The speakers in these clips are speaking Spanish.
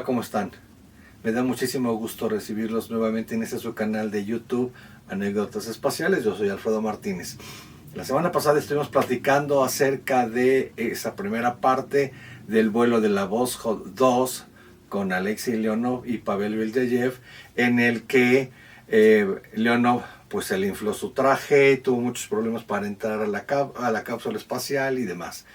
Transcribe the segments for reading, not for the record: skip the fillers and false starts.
¿cómo están? Me da muchísimo gusto recibirlos nuevamente en este su canal de YouTube, Anécdotas Espaciales. Yo soy Alfredo Martínez. La semana pasada estuvimos platicando acerca de esa primera parte del vuelo de la Voskhod 2 con Alexei Leonov y Pavel Belyayev, en el que Leonov pues se le infló su traje, tuvo muchos problemas para entrar a la cápsula espacial y demás.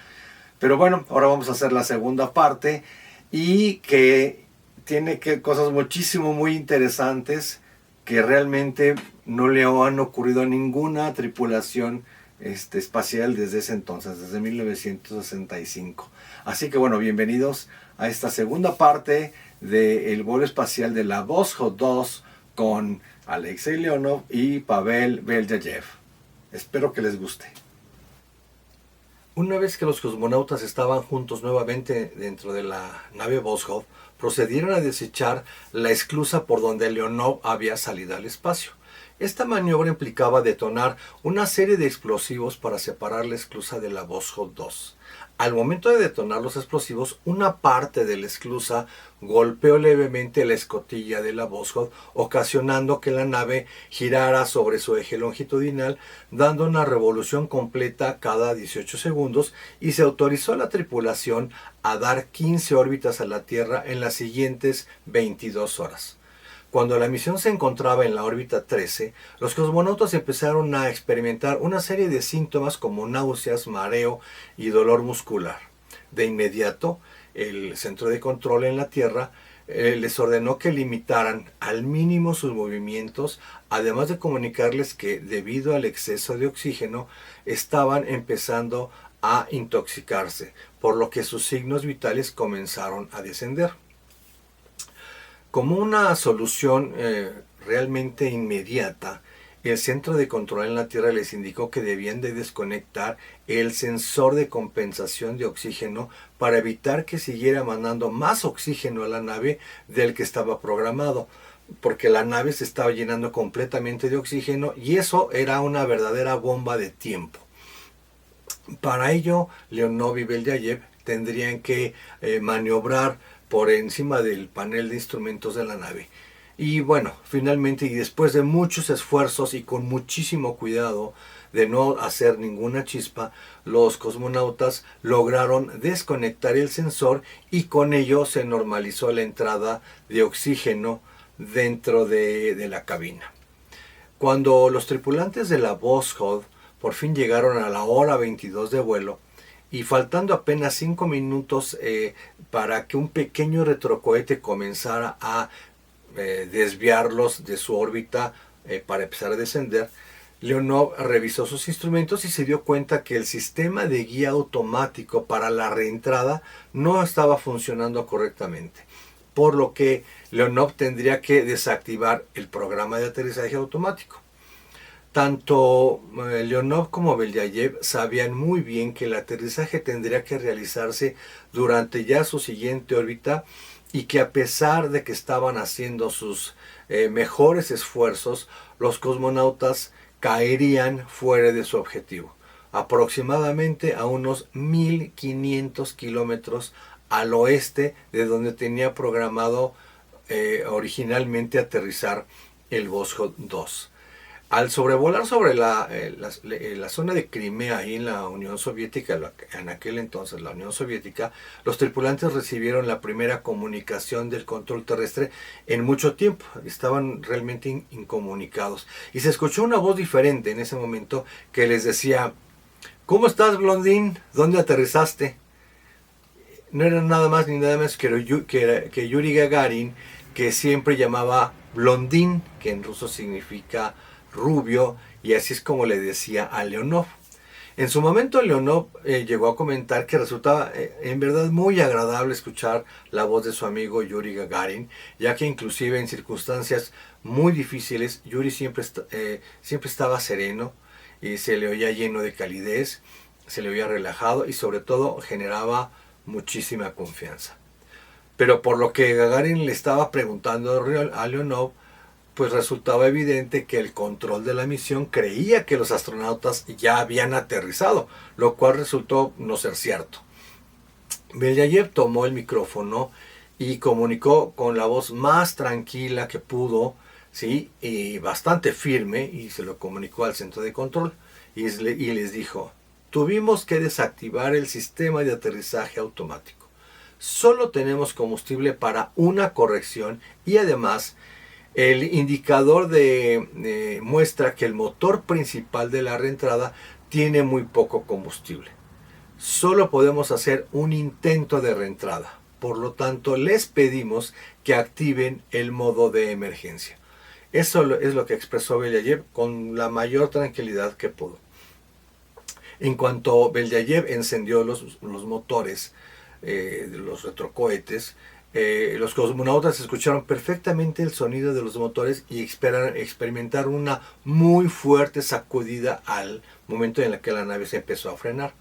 Pero bueno, ahora vamos a hacer la segunda parte y que tiene cosas muy interesantes que realmente no le han ocurrido a ninguna tripulación espacial desde ese entonces, desde 1965. Así que bueno, bienvenidos a esta segunda parte del vuelo espacial de la Voskhod 2 con Alexei Leonov y Pavel Belyayev. Espero que les guste. Una vez que los cosmonautas estaban juntos nuevamente dentro de la nave Voskhod, procedieron a desechar la esclusa por donde Leonov había salido al espacio. Esta maniobra implicaba detonar una serie de explosivos para separar la esclusa de la Voskhod 2. Al momento de detonar los explosivos, una parte de la esclusa golpeó levemente la escotilla de la Voskhod, ocasionando que la nave girara sobre su eje longitudinal, dando una revolución completa cada 18 segundos, y se autorizó a la tripulación a dar 15 órbitas a la Tierra en las siguientes 22 horas. Cuando la misión se encontraba en la órbita 13, los cosmonautas empezaron a experimentar una serie de síntomas como náuseas, mareo y dolor muscular. De inmediato, el centro de control en la Tierra les ordenó que limitaran al mínimo sus movimientos, además de comunicarles que, debido al exceso de oxígeno, estaban empezando a intoxicarse, por lo que sus signos vitales comenzaron a descender. Como una solución realmente inmediata, el centro de control en la Tierra les indicó que debían de desconectar el sensor de compensación de oxígeno para evitar que siguiera mandando más oxígeno a la nave del que estaba programado, porque la nave se estaba llenando completamente de oxígeno y eso era una verdadera bomba de tiempo. Para ello, Leonov y Belyayev tendrían que maniobrar por encima del panel de instrumentos de la nave. Y bueno, finalmente, y después de muchos esfuerzos y con muchísimo cuidado de no hacer ninguna chispa, los cosmonautas lograron desconectar el sensor y con ello se normalizó la entrada de oxígeno dentro de la cabina. Cuando los tripulantes de la Voskhod por fin llegaron a la hora 22 de vuelo, y faltando apenas 5 minutos para que un pequeño retrocohete comenzara a desviarlos de su órbita para empezar a descender, Leonov revisó sus instrumentos y se dio cuenta que el sistema de guía automático para la reentrada no estaba funcionando correctamente, por lo que Leonov tendría que desactivar el programa de aterrizaje automático. Tanto Leonov como Belyayev sabían muy bien que el aterrizaje tendría que realizarse durante ya su siguiente órbita y que a pesar de que estaban haciendo sus mejores esfuerzos, los cosmonautas caerían fuera de su objetivo, aproximadamente a unos 1500 kilómetros al oeste de donde tenía programado originalmente aterrizar el Voskhod 2. Al sobrevolar sobre la zona de Crimea, ahí en la Unión Soviética, en aquel entonces la Unión Soviética, los tripulantes recibieron la primera comunicación del control terrestre en mucho tiempo. Estaban realmente incomunicados. Y se escuchó una voz diferente en ese momento que les decía: ¿cómo estás, Blondín? ¿Dónde aterrizaste? No era nada más ni nada menos que Yuri Gagarin, que siempre llamaba Blondín, que en ruso significa rubio, y así es como le decía a Leonov. En su momento Leonov llegó a comentar que resultaba en verdad muy agradable escuchar la voz de su amigo Yuri Gagarin, ya que inclusive en circunstancias muy difíciles Yuri siempre estaba sereno y se le oía lleno de calidez, se le oía relajado y sobre todo generaba muchísima confianza. Pero por lo que Gagarin le estaba preguntando a Leonov, pues resultaba evidente que el control de la misión creía que los astronautas ya habían aterrizado, lo cual resultó no ser cierto. Belyayev tomó el micrófono y comunicó con la voz más tranquila que pudo, ¿sí? Y bastante firme, y se lo comunicó al centro de control y les dijo: tuvimos que desactivar el sistema de aterrizaje automático. Solo tenemos combustible para una corrección y además el indicador muestra que el motor principal de la reentrada tiene muy poco combustible. Solo podemos hacer un intento de reentrada. Por lo tanto, les pedimos que activen el modo de emergencia. Eso es lo que expresó Belyayev con la mayor tranquilidad que pudo. En cuanto Belyayev encendió los motores de los retrocohetes, los cosmonautas escucharon perfectamente el sonido de los motores y experimentaron una muy fuerte sacudida al momento en el que la nave se empezó a frenar.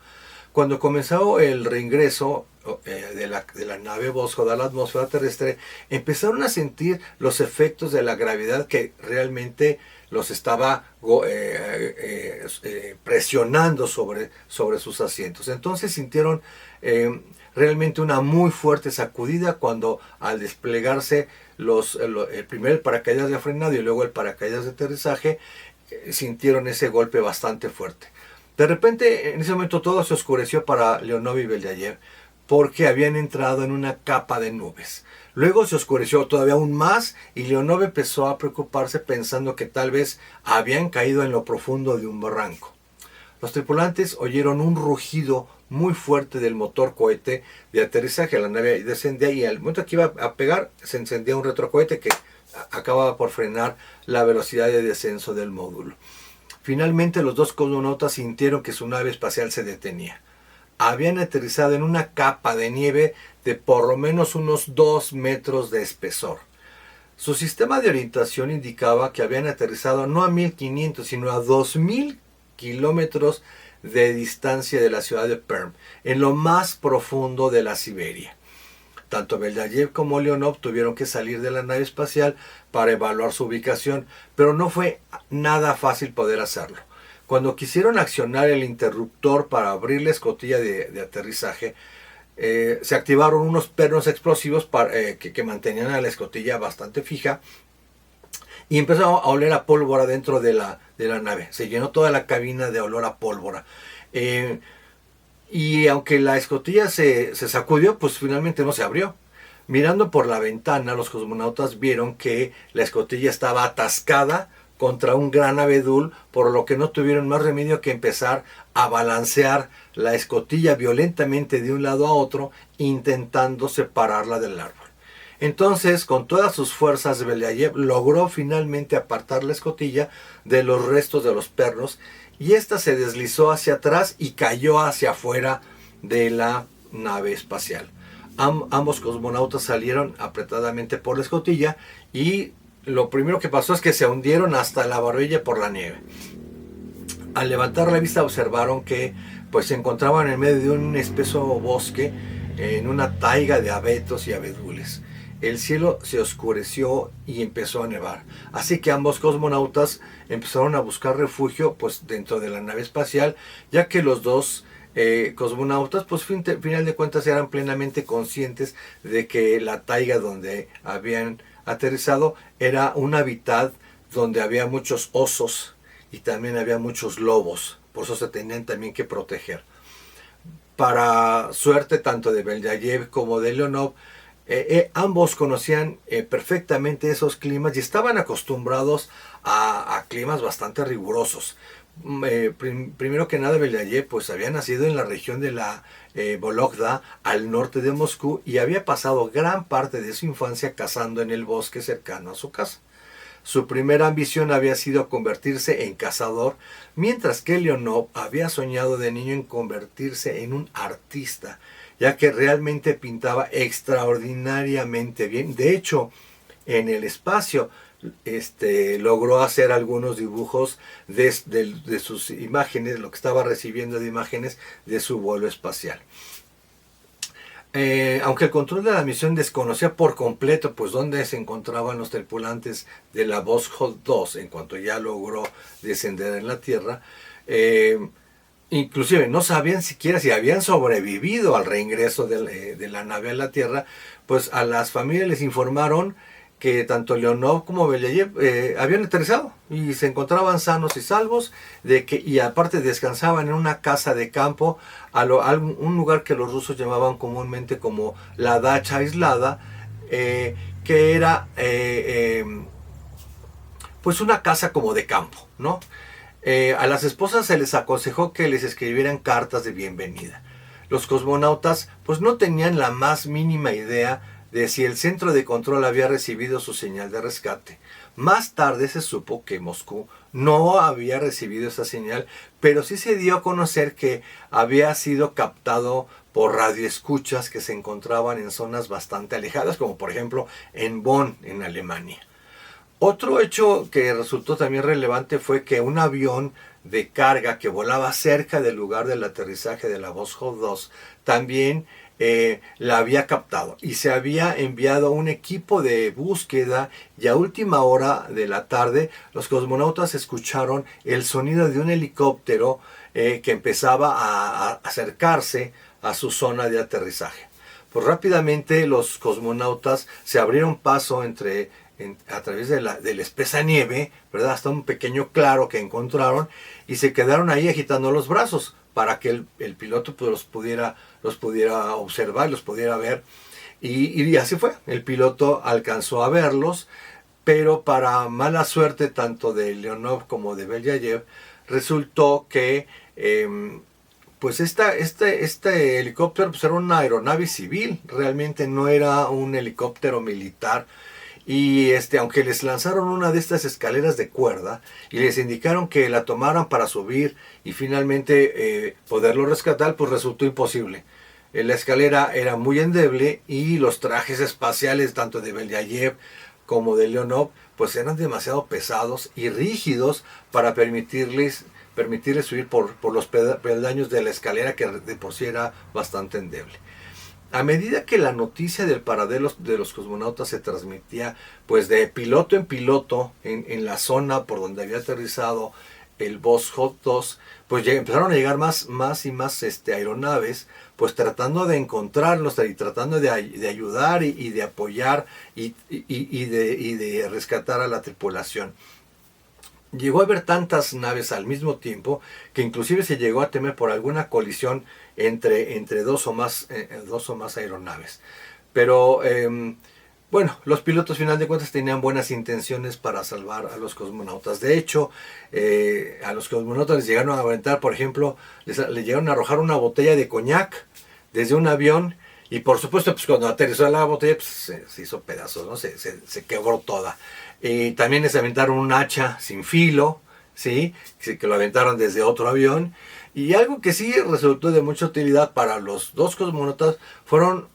Cuando comenzó el reingreso de la nave Voskhod a la atmósfera terrestre, empezaron a sentir los efectos de la gravedad que realmente los estaba presionando sobre sus asientos. Entonces sintieron realmente una muy fuerte sacudida cuando, al desplegarse primero el paracaídas de frenado y luego el paracaídas de aterrizaje, sintieron ese golpe bastante fuerte. De repente, en ese momento, todo se oscureció para Leonov y Belyayev porque habían entrado en una capa de nubes. Luego se oscureció todavía aún más y Leonov empezó a preocuparse pensando que tal vez habían caído en lo profundo de un barranco. Los tripulantes oyeron un rugido muy fuerte del motor cohete de aterrizaje. La nave descendía y al momento que iba a pegar se encendía un retrocohete que acababa por frenar la velocidad de descenso del módulo. Finalmente los dos cosmonautas sintieron que su nave espacial se detenía. Habían aterrizado en una capa de nieve de por lo menos unos 2 metros de espesor. Su sistema de orientación indicaba que habían aterrizado no a 1500, sino a 2000 kilómetros de distancia de la ciudad de Perm, en lo más profundo de la Siberia. Tanto Belyayev como Leonov tuvieron que salir de la nave espacial para evaluar su ubicación, pero no fue nada fácil poder hacerlo. Cuando quisieron accionar el interruptor para abrir la escotilla de aterrizaje, se activaron unos pernos explosivos que mantenían a la escotilla bastante fija y empezó a oler a pólvora dentro de la nave. Se llenó toda la cabina de olor a pólvora. Y aunque la escotilla se sacudió, pues finalmente no se abrió. Mirando por la ventana, los cosmonautas vieron que la escotilla estaba atascada contra un gran abedul, por lo que no tuvieron más remedio que empezar a balancear la escotilla violentamente de un lado a otro, intentando separarla del árbol. Entonces, con todas sus fuerzas, Belyayev logró finalmente apartar la escotilla de los restos de los pernos y ésta se deslizó hacia atrás y cayó hacia afuera de la nave espacial. Ambos cosmonautas salieron apretadamente por la escotilla y lo primero que pasó es que se hundieron hasta la barbilla por la nieve. Al levantar la vista observaron que pues, se encontraban en medio de un espeso bosque, en una taiga de abetos y abedules. El cielo se oscureció y empezó a nevar. Así que ambos cosmonautas empezaron a buscar refugio pues, dentro de la nave espacial, ya que los dos cosmonautas, pues final de cuentas, eran plenamente conscientes de que la taiga donde habían aterrizado era un hábitat donde había muchos osos y también había muchos lobos. Por eso se tenían también que proteger. Para suerte tanto de Belyayev como de Leonov, ambos conocían perfectamente esos climas y estaban acostumbrados a climas bastante rigurosos. Primero que nada, Belyayev pues había nacido en la región de la Vologda, al norte de Moscú, y había pasado gran parte de su infancia cazando en el bosque cercano a su casa. Su primera ambición había sido convertirse en cazador, mientras que Leonov había soñado de niño en convertirse en un artista, ya que realmente pintaba extraordinariamente bien. De hecho, en el espacio logró hacer algunos dibujos de sus imágenes, lo que estaba recibiendo de imágenes de su vuelo espacial. Aunque el control de la misión desconocía por completo pues dónde se encontraban los tripulantes de la Voskhod 2 en cuanto ya logró descender en la Tierra, Inclusive no sabían siquiera si habían sobrevivido al reingreso de la nave a la Tierra, pues a las familias les informaron que tanto Leonov como Belyayev habían aterrizado y se encontraban sanos y salvos, y aparte descansaban en una casa de campo, un lugar que los rusos llamaban comúnmente como la dacha aislada, que era pues una casa como de campo, ¿no? A las esposas se les aconsejó que les escribieran cartas de bienvenida. Los cosmonautas pues no tenían la más mínima idea de si el centro de control había recibido su señal de rescate. Más tarde se supo que Moscú no había recibido esa señal, pero sí se dio a conocer que había sido captado por radioescuchas que se encontraban en zonas bastante alejadas, como por ejemplo en Bonn, en Alemania. Otro hecho que resultó también relevante fue que un avión de carga que volaba cerca del lugar del aterrizaje de la Voskhod 2 también la había captado y se había enviado un equipo de búsqueda, y a última hora de la tarde los cosmonautas escucharon el sonido de un helicóptero que empezaba a acercarse a su zona de aterrizaje. Pues rápidamente los cosmonautas se abrieron paso a través de la espesa nieve, ¿verdad?, hasta un pequeño claro que encontraron, y se quedaron ahí agitando los brazos para que el piloto pues, los pudiera observar, los pudiera ver. Y así fue, el piloto alcanzó a verlos, pero para mala suerte tanto de Leonov como de Belyayev, resultó que pues este helicóptero pues era una aeronave civil, realmente no era un helicóptero militar. Y aunque les lanzaron una de estas escaleras de cuerda y les indicaron que la tomaran para subir y finalmente poderlo rescatar, pues resultó imposible. La escalera era muy endeble y los trajes espaciales tanto de Belyayev como de Leonov pues eran demasiado pesados y rígidos para permitirles subir por los peldaños de la escalera, que de por sí era bastante endeble. A medida que la noticia del paradero de los cosmonautas se transmitía pues de piloto en piloto en la zona por donde había aterrizado el Voskhod 2, pues empezaron a llegar más y más aeronaves, pues tratando de encontrarlos y tratando de ayudar y de apoyar y de rescatar a la tripulación. Llegó a haber tantas naves al mismo tiempo que inclusive se llegó a temer por alguna colisión entre dos o más aeronaves. Pero bueno, los pilotos, final de cuentas, tenían buenas intenciones para salvar a los cosmonautas. De hecho, a los cosmonautas les llegaron a aventar, por ejemplo, les llegaron a arrojar una botella de coñac desde un avión. Y por supuesto, pues cuando aterrizó la botella, pues, se hizo pedazos, ¿no? Se quebró toda. Y también les aventaron un hacha sin filo, ¿sí? Que lo aventaron desde otro avión. Y algo que sí resultó de mucha utilidad para los dos cosmonautas fueron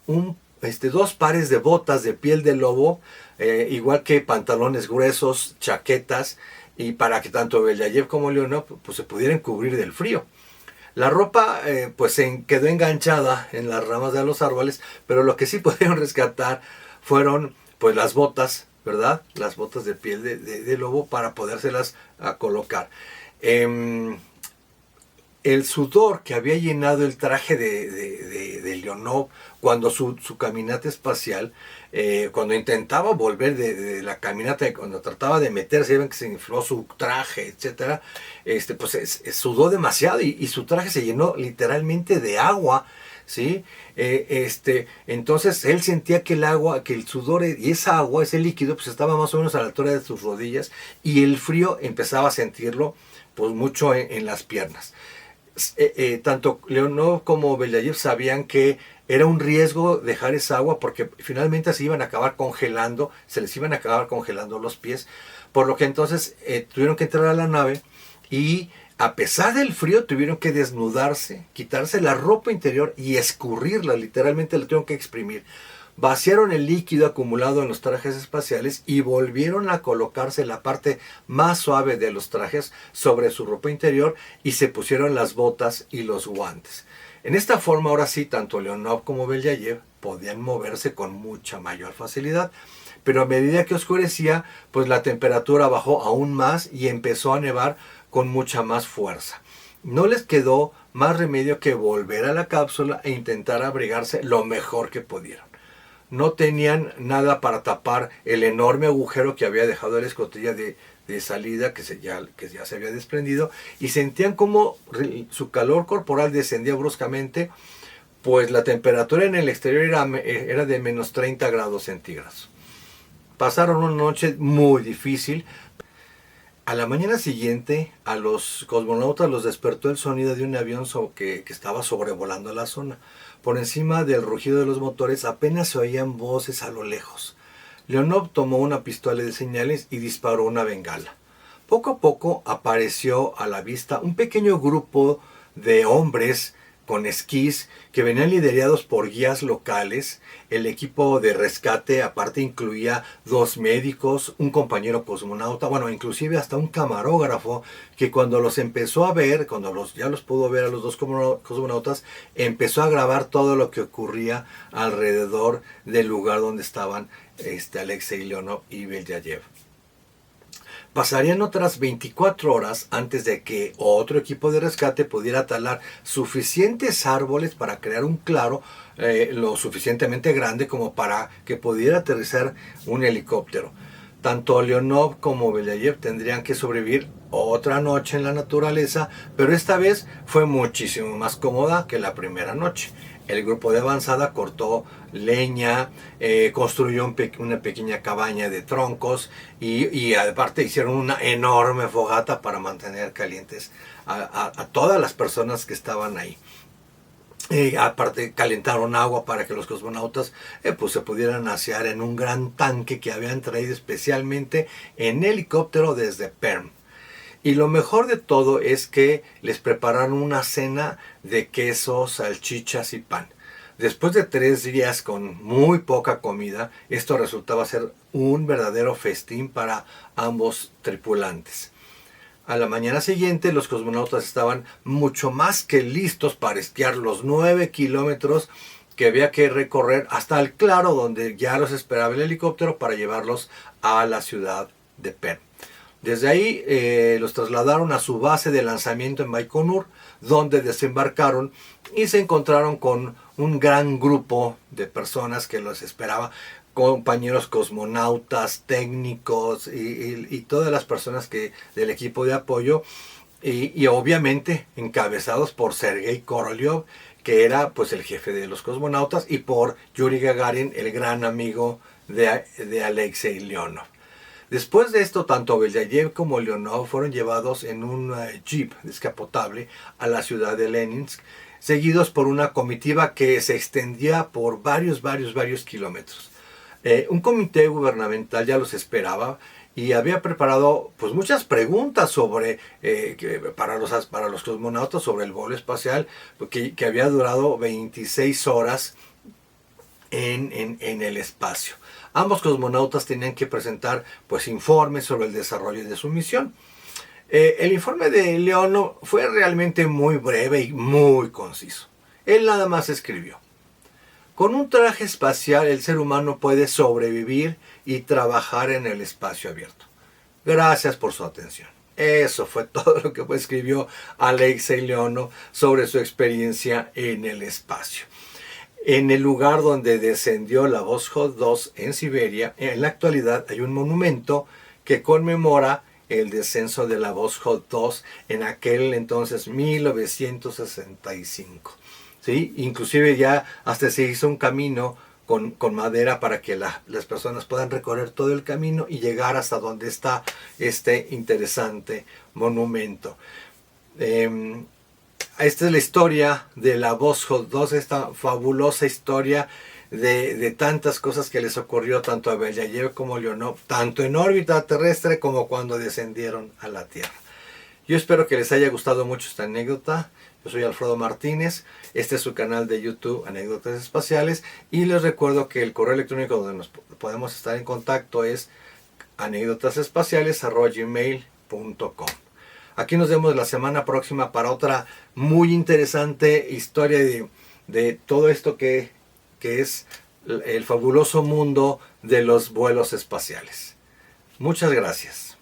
dos pares de botas de piel de lobo, igual que pantalones gruesos, chaquetas, y para que tanto Belyayev como Leonov pues, se pudieran cubrir del frío. La ropa pues se quedó enganchada en las ramas de los árboles, pero lo que sí pudieron rescatar fueron pues las botas, ¿verdad? Las botas de piel de lobo para podérselas colocar. El sudor que había llenado el traje de Leonov cuando su caminata espacial, cuando intentaba volver de la caminata, cuando trataba de meterse, ven que se infló su traje, etcétera, pues sudó demasiado y su traje se llenó literalmente de agua, ¿sí? Entonces él sentía que el sudor y esa agua, ese líquido, pues estaba más o menos a la altura de sus rodillas, y el frío empezaba a sentirlo pues mucho en las piernas. Tanto Leonov como Belyayev sabían que era un riesgo dejar esa agua porque finalmente se iban a acabar congelando, se les iban a acabar congelando los pies, por lo que entonces tuvieron que entrar a la nave y a pesar del frío tuvieron que desnudarse, quitarse la ropa interior y escurrirla, literalmente la tuvieron que exprimir. Vaciaron el líquido acumulado en los trajes espaciales y volvieron a colocarse la parte más suave de los trajes sobre su ropa interior y se pusieron las botas y los guantes. En esta forma, ahora sí, tanto Leonov como Belyayev podían moverse con mucha mayor facilidad. Pero a medida que oscurecía, pues la temperatura bajó aún más y empezó a nevar con mucha más fuerza. No les quedó más remedio que volver a la cápsula e intentar abrigarse lo mejor que pudieron. No tenían nada para tapar el enorme agujero que había dejado la escotilla de salida que ya se había desprendido, y sentían como su calor corporal descendía bruscamente, pues la temperatura en el exterior era de menos 30 grados centígrados. Pasaron una noche muy difícil. A la mañana siguiente, a los cosmonautas los despertó el sonido de un avión que estaba sobrevolando la zona. Por encima del rugido de los motores apenas se oían voces a lo lejos. Leonov tomó una pistola de señales y disparó una bengala. Poco a poco apareció a la vista un pequeño grupo de hombres con esquís que venían liderados por guías locales. El equipo de rescate aparte incluía 2 médicos, un compañero cosmonauta, bueno, inclusive hasta un camarógrafo que cuando los empezó a ver, ya los pudo ver a los 2 cosmonautas, empezó a grabar todo lo que ocurría alrededor del lugar donde estaban Alexei Leonov y Belyayev. Pasarían otras 24 horas antes de que otro equipo de rescate pudiera talar suficientes árboles para crear un claro lo suficientemente grande como para que pudiera aterrizar un helicóptero. Tanto Leonov como Belyayev tendrían que sobrevivir otra noche en la naturaleza, pero esta vez fue muchísimo más cómoda que la primera noche. El grupo de avanzada cortó leña, construyó una pequeña cabaña de troncos y aparte hicieron una enorme fogata para mantener calientes a todas las personas que estaban ahí. Aparte calentaron agua para que los cosmonautas pues se pudieran asear en un gran tanque que habían traído especialmente en helicóptero desde Perm. Y lo mejor de todo es que les prepararon una cena de queso, salchichas y pan. Después de 3 días con muy poca comida, esto resultaba ser un verdadero festín para ambos tripulantes. A la mañana siguiente, los cosmonautas estaban mucho más que listos para esquiar los 9 kilómetros que había que recorrer hasta el claro donde ya los esperaba el helicóptero para llevarlos a la ciudad de Perm. Desde ahí los trasladaron a su base de lanzamiento en Baikonur, donde desembarcaron y se encontraron con un gran grupo de personas que los esperaba, compañeros cosmonautas, técnicos y todas las personas del equipo de apoyo, y obviamente encabezados por Sergei Korolev, que era pues el jefe de los cosmonautas, y por Yuri Gagarin, el gran amigo de Alexei Leonov. Después de esto, tanto Belyayev como Leonov fueron llevados en un jeep descapotable a la ciudad de Leninsk, seguidos por una comitiva que se extendía por varios kilómetros. Un comité gubernamental ya los esperaba y había preparado pues muchas preguntas para los cosmonautas sobre el vuelo espacial, que había durado 26 horas en el espacio. Ambos cosmonautas tenían que presentar pues informes sobre el desarrollo de su misión. El informe de Leonov fue realmente muy breve y muy conciso. Él nada más escribió: con un traje espacial el ser humano puede sobrevivir y trabajar en el espacio abierto. Gracias por su atención. Eso fue todo lo que escribió Alexei Leonov sobre su experiencia en el espacio. En el lugar donde descendió la Voskhod 2 en Siberia, en la actualidad hay un monumento que conmemora el descenso de la Voskhod 2 en aquel entonces 1965. ¿Sí? Inclusive ya hasta se hizo un camino con madera para que las personas puedan recorrer todo el camino y llegar hasta donde está este interesante monumento. Esta es la historia de la Voskhod 2, esta fabulosa historia de tantas cosas que les ocurrió tanto a Belyayev como a Leonov, tanto en órbita terrestre como cuando descendieron a la Tierra. Yo espero que les haya gustado mucho esta anécdota. Yo soy Alfredo Martínez, este es su canal de YouTube Anécdotas Espaciales, y les recuerdo que el correo electrónico donde nos podemos estar en contacto es anécdotasespaciales@gmail.com. Aquí nos vemos la semana próxima para otra muy interesante historia de todo esto que es el fabuloso mundo de los vuelos espaciales. Muchas gracias.